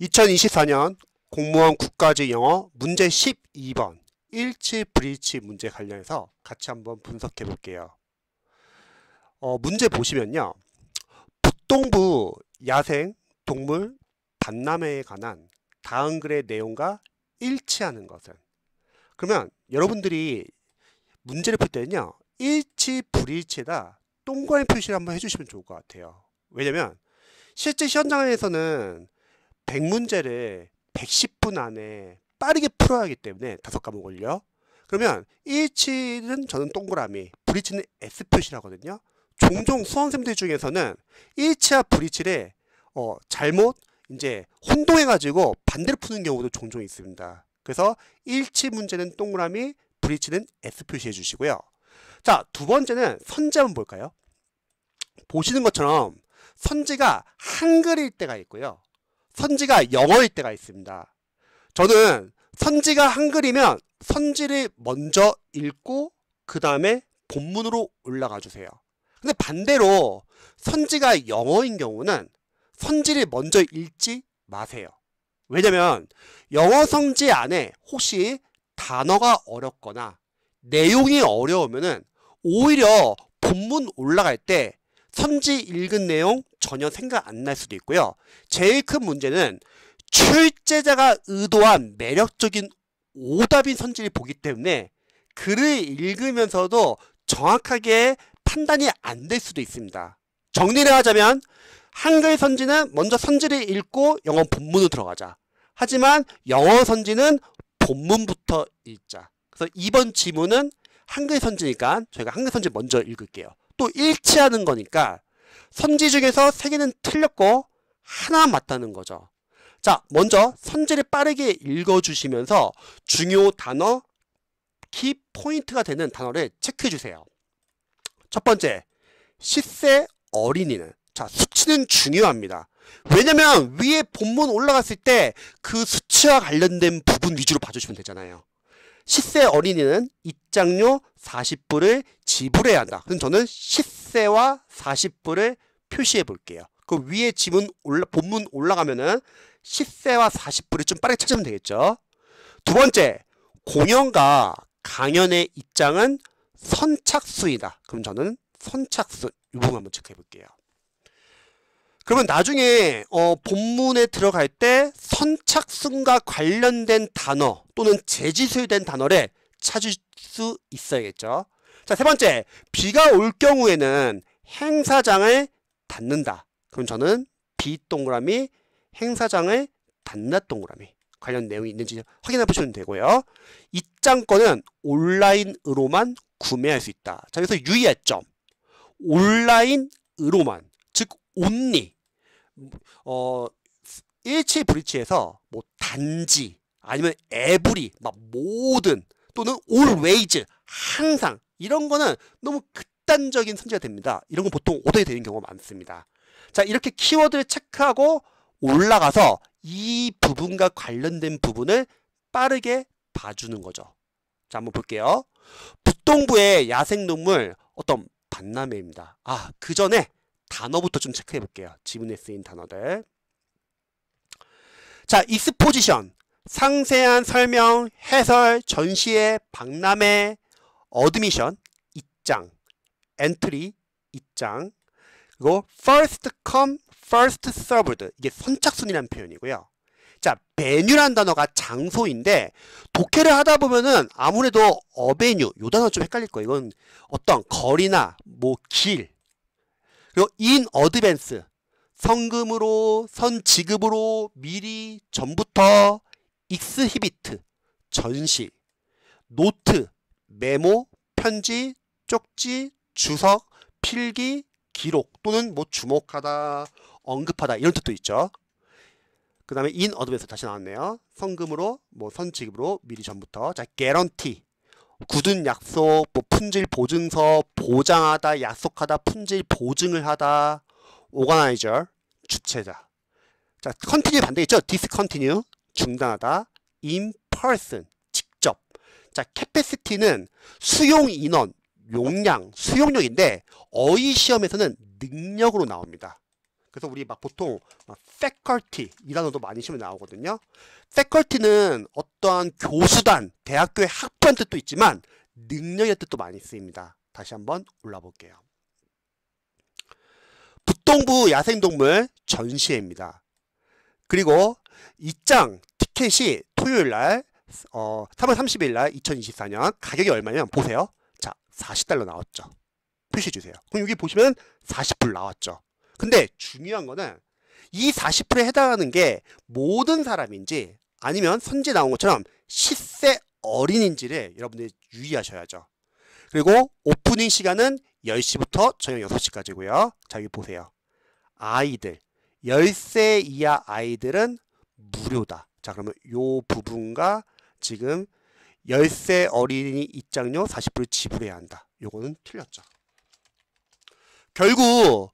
2024년 공무원 국가직 영어 문제 12번 일치 불일치 문제 관련해서 같이 한번 분석해 볼게요. 문제 보시면요. 북동부 야생 동물 반남회에 관한 다음 글의 내용과 일치하는 것은, 그러면 여러분들이 문제를 풀 때는요, 일치 불일치에다 동그라미 표시를 한번 해주시면 좋을 것 같아요. 왜냐면 실제 시험장에서는 100문제를 110분 안에 빠르게 풀어야 하기 때문에 5과목을요. 그러면 일치는 저는 동그라미, 불일치는 S 표시를 하거든요. 종종 수험생들 중에서는 일치와 불일치를 잘못 이제 혼동해가지고 반대로 푸는 경우도 종종 있습니다. 그래서 일치 문제는 동그라미, 불일치는 S 표시해 주시고요. 자, 두 번째는 선지 한번 볼까요? 보시는 것처럼 선지가 한글일 때가 있고요. 선지가 영어일 때가 있습니다. 저는 선지가 한글이면 선지를 먼저 읽고 그 다음에 본문으로 올라가 주세요. 근데 반대로 선지가 영어인 경우는 선지를 먼저 읽지 마세요. 왜냐면 영어 선지 안에 혹시 단어가 어렵거나 내용이 어려우면은 오히려 본문 올라갈 때 선지 읽은 내용 전혀 생각 안 날 수도 있고요. 제일 큰 문제는 출제자가 의도한 매력적인 오답인 선지를 보기 때문에 글을 읽으면서도 정확하게 판단이 안 될 수도 있습니다. 정리를 하자면 한글 선지는 먼저 선지를 읽고 영어 본문으로 들어가자. 하지만 영어 선지는 본문부터 읽자. 그래서 이번 지문은 한글 선지니까 저희가 한글 선지 먼저 읽을게요. 또 일치하는 거니까 선지 중에서 3개는 틀렸고 하나만 맞다는 거죠. 자, 먼저 선지를 빠르게 읽어주시면서 중요 단어, 키 포인트가 되는 단어를 체크해 주세요. 첫 번째, 10세 어린이는. 자, 수치는 중요합니다. 왜냐면 위에 본문 올라갔을 때 그 수치와 관련된 부분 위주로 봐주시면 되잖아요. 10세 어린이는 입장료 40불을 지불해야 한다. 그럼 저는 10세와 40불을 표시해 볼게요. 그 위에 지문 본문 올라가면은 10세와 40불을 좀 빠르게 찾으면 되겠죠. 두 번째, 공연과 강연의 입장은 선착순이다. 그럼 저는 선착순 이 부분 한번 체크해 볼게요. 그러면 나중에 본문에 들어갈 때 선착순과 관련된 단어 또는 재지술된 단어를 찾을 수 있어야겠죠. 자, 세 번째, 비가 올 경우에는 행사장을 닫는다. 그럼 저는 B 동그라미, 행사장을 닫는다 동그라미. 관련 내용이 있는지 확인해 보시면 되고요. 입장권은 온라인으로만 구매할 수 있다. 자, 여기서 유의할 점. 온라인으로만, 즉 only. 일치 불일치에서 뭐 단지 아니면 every, 막 모든 또는 always, 항상 이런 거는 너무 극단적인 선지가 됩니다. 이런 건 보통 오더에 되는 경우가 많습니다. 자, 이렇게 키워드를 체크하고 올라가서 이 부분과 관련된 부분을 빠르게 봐주는 거죠. 자, 한번 볼게요. 북동부의 야생동물 어떤 반남회입니다. 그 전에 단어부터 좀 체크해 볼게요. 지문에 쓰인 단어들. 자, 익스포지션, 상세한 설명, 해설, 전시회, 박람회, 어드미션, 입장, 엔트리, 입장, 그리고 first come, first served, 이게 선착순이라는 표현이고요. 자, 베뉴라는 단어가 장소인데 독해를 하다 보면은 아무래도 어베뉴, 요 단어 좀 헷갈릴 거예요. 이건 어떤 거리나 뭐 길. 그리고 in advance, 성금으로, 선지급으로, 미리, 전부터, exhibit, 전시, 노트, 메모, 편지, 쪽지, 주석, 필기, 기록 또는 뭐 주목하다, 언급하다 이런 뜻도 있죠. 그 다음에 in advance 다시 나왔네요. 성금으로, 뭐 선지급으로, 미리, 전부터. 자, guarantee, 굳은 약속, 뭐 품질 보증서, 보장하다, 약속하다, 품질 보증을 하다, organizer, 주체자. 자, continue 반대 있죠? discontinue, 중단하다, in person, 직접. 자, capacity는 수용 인원, 용량, 수용력인데 어휘 시험에서는 능력으로 나옵니다. 그래서 우리 막 보통 faculty 이 단어도 많이 시험에 나오거든요. faculty는 어떠한 교수단, 대학교의 학부한 뜻도 있지만 능력의 뜻도 많이 쓰입니다. 다시 한번 올라볼게요. 북동부 야생동물 전시회입니다. 그리고 입장 티켓이 토요일날 3월 30일 날 2024년 가격이 얼마냐면 보세요. 자, $40 나왔죠. 표시해 주세요. 그럼 여기 보시면 40불 나왔죠. 근데 중요한 거는 이 40%에 해당하는 게 모든 사람인지 아니면 선지에 나온 것처럼 10세 어린인지를 여러분들이 유의하셔야죠. 그리고 오프닝 시간은 10시부터 저녁 6시까지고요. 자, 여기 보세요. 아이들 10세 이하 아이들은 무료다. 자, 그러면 요 부분과 지금 10세 어린이 입장료 40불 지불해야 한다. 요거는 틀렸죠. 결국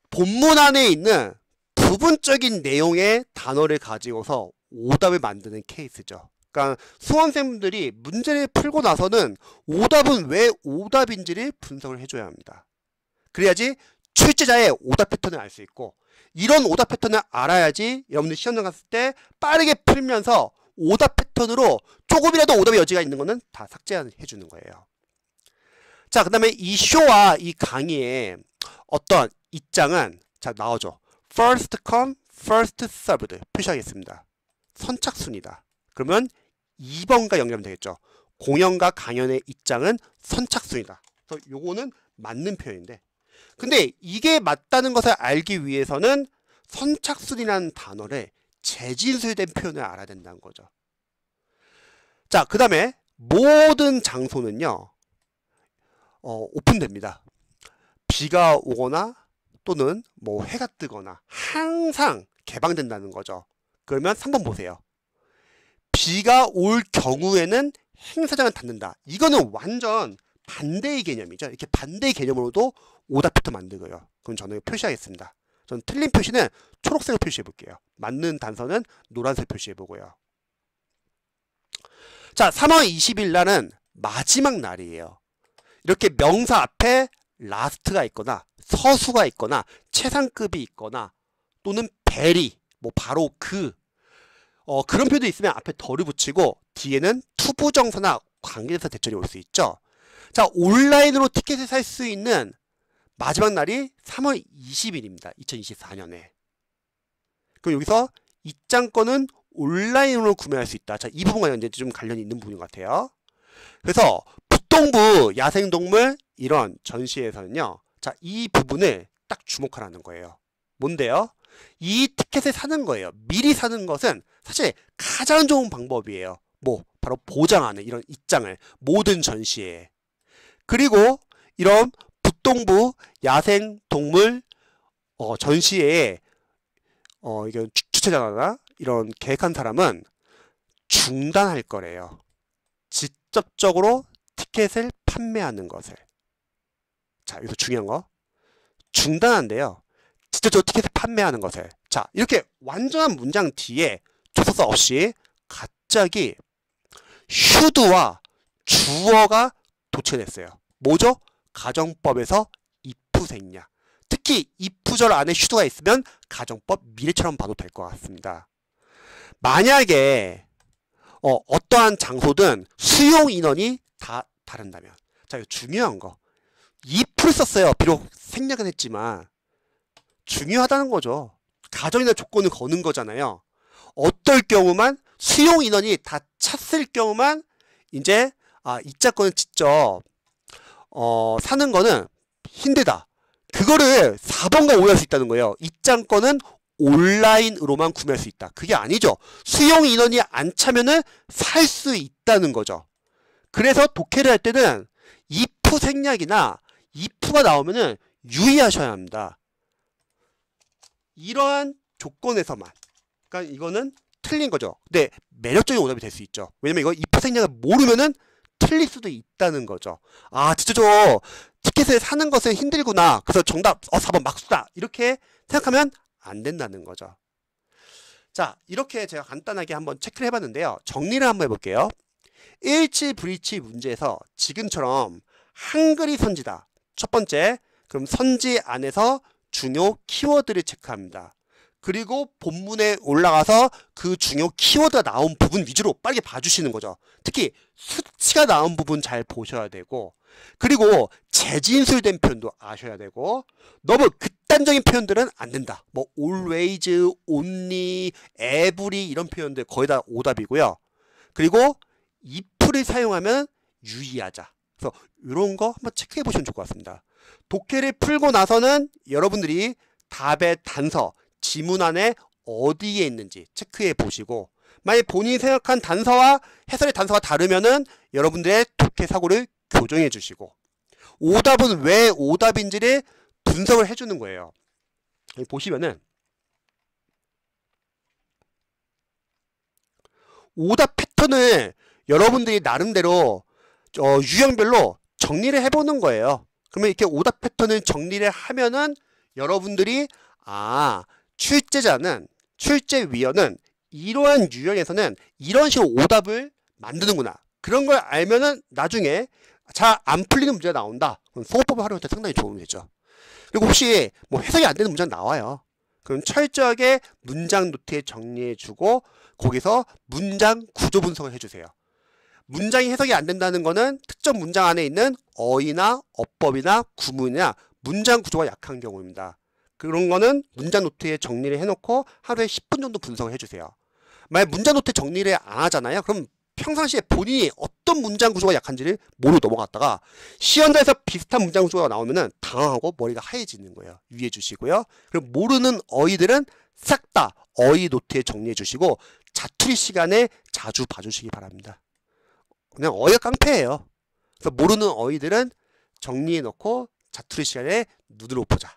본문 안에 있는 부분적인 내용의 단어를 가지고서 오답을 만드는 케이스죠. 그러니까 수험생분들이 문제를 풀고 나서는 오답은 왜 오답인지를 분석을 해줘야 합니다. 그래야지 출제자의 오답 패턴을 알 수 있고, 이런 오답 패턴을 알아야지 여러분들 시험장 갔을 때 빠르게 풀면서 오답 패턴으로 조금이라도 오답의 여지가 있는 거는 다 삭제해 주는 거예요. 자, 그 다음에 이 쇼와 이 강의의 어떤 입장은 자 나오죠. First come, first served 표시하겠습니다. 선착순이다. 그러면 2번과 연결되겠죠. 공연과 강연의 입장은 선착순이다. 그래서 요거는 맞는 표현인데, 근데 이게 맞다는 것을 알기 위해서는 선착순이라는 단어를 재진술된 표현을 알아야 된다는 거죠. 자, 그 다음에 모든 장소는요 오픈됩니다. 비가 오거나 또는 뭐 해가 뜨거나 항상 개방된다는 거죠. 그러면 3번 보세요. 비가 올 경우에는 행사장을 닫는다. 이거는 완전 반대의 개념이죠. 이렇게 반대의 개념으로도 오답 패턴 만들고요. 그럼 저는 표시하겠습니다. 저는 틀린 표시는 초록색을 표시해 볼게요. 맞는 단서는 노란색 표시해 보고요. 자, 3월 20일 날은 마지막 날이에요. 이렇게 명사 앞에 라스트가 있거나 서수가 있거나 최상급이 있거나 또는 베리 뭐 바로 그런 표현도 있으면 앞에 덜을 붙이고 뒤에는 투부정사나 관계대사 대절이 올 수 있죠. 자, 온라인으로 티켓을 살 수 있는 마지막 날이 3월 20일입니다. 2024년에. 그럼 여기서 입장권은 온라인으로 구매할 수 있다. 자, 이 부분과 이제 좀 관련이 있는 부분 같아요. 그래서 북동부 야생동물 이런 전시회에서는요. 자, 이 부분을 딱 주목하라는 거예요. 뭔데요? 이 티켓을 사는 거예요. 미리 사는 것은 사실 가장 좋은 방법이에요. 뭐 바로 보장하는 이런 입장을 모든 전시회에. 그리고 이런 북동부 야생동물 전시회에 이게 주최자나 이런 계획한 사람은 중단할 거래요. 직접적으로 티켓을 판매하는 것을. 자, 여기서 중요한 거. 중단한대요. 직접적으로 티켓을 판매하는 것을. 자, 이렇게 완전한 문장 뒤에 조사서 없이 갑자기 should와 주어가 도체됐어요. 뭐죠? 가정법에서 if 생략. 특히 if절 안에 should가 있으면 가정법 미래처럼 봐도 될 것 같습니다. 만약에 어떠한 장소든 수용 인원이 다 다른다면, 자, 이거 중요한 거. if를 썼어요. 비록 생략은 했지만 중요하다는 거죠. 가정이나 조건을 거는 거잖아요. 어떨 경우만 수용 인원이 다 찼을 경우만 이제 입장권을 직접 사는 거는 힘들다. 그거를 4번과 오해할 수 있다는 거예요. 입장권은 온라인으로만 구매할 수 있다. 그게 아니죠. 수용 인원이 안 차면은 살 수 있다는 거죠. 그래서 독해를 할 때는 if 생략이나 if가 나오면은 유의하셔야 합니다. 이러한 조건에서만. 그러니까 이거는 틀린 거죠. 근데 매력적인 오답이 될 수 있죠. 왜냐면 이거 if 생략을 모르면은 틀릴 수도 있다는 거죠. 아, 진짜 저 티켓을 사는 것은 힘들구나. 그래서 정답 4번 막수다. 이렇게 생각하면 안 된다는 거죠. 자, 이렇게 제가 간단하게 한번 체크를 해봤는데요. 정리를 한번 해볼게요. 일치 불일치 문제에서 지금처럼 한글이 선지다. 첫 번째, 그럼 선지 안에서 중요 키워드를 체크합니다. 그리고 본문에 올라가서 그 중요 키워드가 나온 부분 위주로 빠르게 봐주시는 거죠. 특히 수치가 나온 부분 잘 보셔야 되고, 그리고 재진술된 표현도 아셔야 되고, 너무 극단적인 표현들은 안 된다. 뭐 always, only, every 이런 표현들 거의 다 오답이고요. 그리고 if를 사용하면 유의하자. 그래서 이런 거 한번 체크해 보시면 좋을 것 같습니다. 독해를 풀고 나서는 여러분들이 답의 단서, 지문 안에 어디에 있는지 체크해 보시고, 만약 본인이 생각한 단서와 해설의 단서가 다르면은 여러분들의 독해 사고를 교정해 주시고, 오답은 왜 오답인지를 분석을 해주는 거예요. 여기 보시면은 오답 패턴을 여러분들이 나름대로 유형별로 정리를 해보는 거예요. 그러면 이렇게 오답 패턴을 정리를 하면은 여러분들이 출제위원은 이러한 유형에서는 이런 식으로 오답을 만드는구나. 그런 걸 알면은 나중에 잘 안 풀리는 문제가 나온다. 그럼 수업법을 활용할 때 상당히 도움이 되죠. 그리고 혹시 뭐 해석이 안 되는 문제가 나와요. 그럼 철저하게 문장 노트에 정리해주고 거기서 문장 구조 분석을 해주세요. 문장이 해석이 안 된다는 거는 특정 문장 안에 있는 어휘나 어법이나 구문이나 문장 구조가 약한 경우입니다. 그런 거는 문장 노트에 정리를 해놓고 하루에 10분 정도 분석을 해주세요. 만약 문장 노트 정리를 안 하잖아요. 그럼 평상시에 본인이 어떤 문장 구조가 약한지를 모르고 넘어갔다가 시험장에서 비슷한 문장 구조가 나오면은 당황하고 머리가 하얘지는 거예요. 유의해 주시고요. 그리고 모르는 어휘들은 싹 다 어휘 노트에 정리해 주시고 자투리 시간에 자주 봐주시기 바랍니다. 그냥 어휘가 깡패예요. 그래서 모르는 어휘들은 정리해 놓고 자투리 시간에 눈으로 보자.